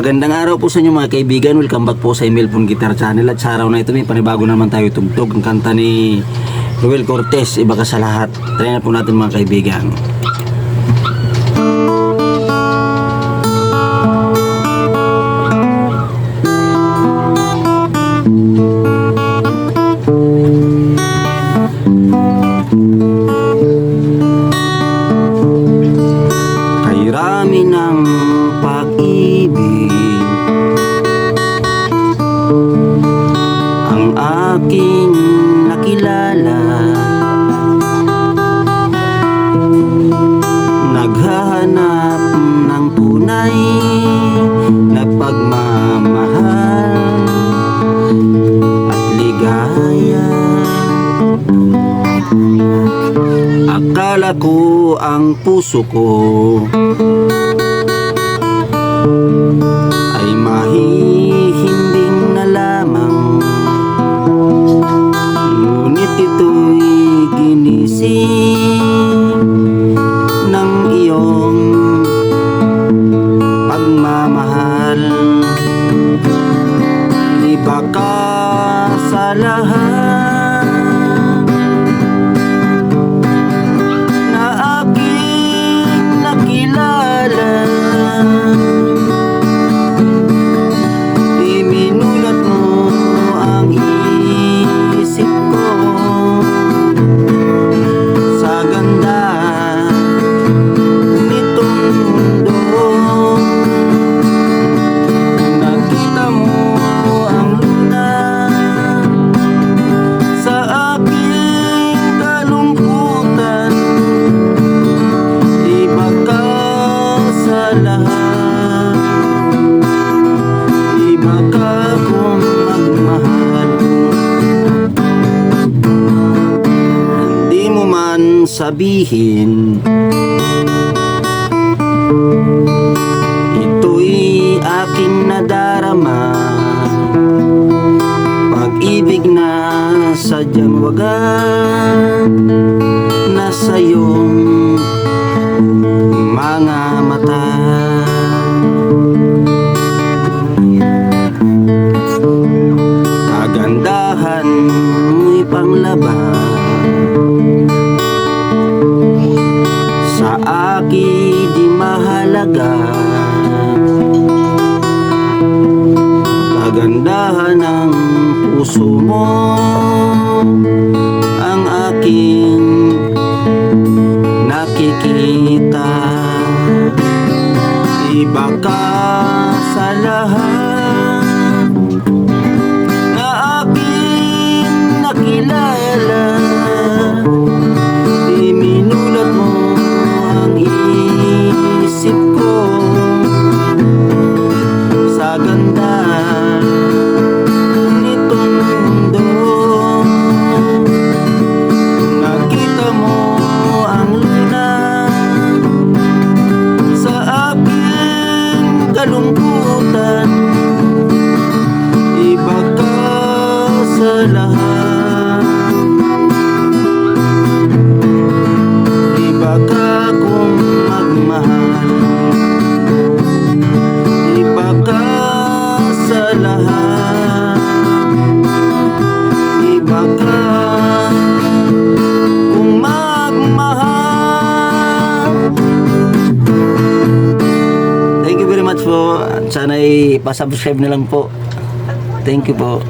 Magandang araw po sa inyo mga kaibigan. Welcome back po sa Emilphone Guitar Channel. At sa araw na ito may panibago naman tayo tugtog. Ang kanta ni Ruel Cortez, Iba Ka Sa Lahat. Try na po natin mga kaibigan. Kay rami ng pag-ibig ang aking nakilala, naghahanap ng tunay na pagmamahal at ligaya. Akala ko ang puso ko ay mahihimbing na lamang, ngunit ito'y ginising ng iyong pagmamahal. Iba ka sa lahat na aking nakilala. Iminulat mo ang isip ko sa ganda nitong mundo. Nakita mo ang luna sa aking kalungkutan. Iba ka sa lahat, iba ka kung magmahal. Hindi mo man sabihin, ito'y aking nadarama. Pag-ibig na sadyang wagas nasa iyong mga mata. Kagandahan mo'y panglabas sa akin di mahalaga. Kagandahan ng puso mo ang aking nakikita. Iba ka sa lahat na aking nakilala. Iminulat mo ang isip ko sa ganda nitong mundo. Nakita mo ang luna sa aking kalungkutan. Iba ka sa lahat, iba ka kung magmahal. Iba ka sa lahat, iba ka kung magmahal. Thank you very much po. Sana'y pasubscribe na lang po. Thank you po.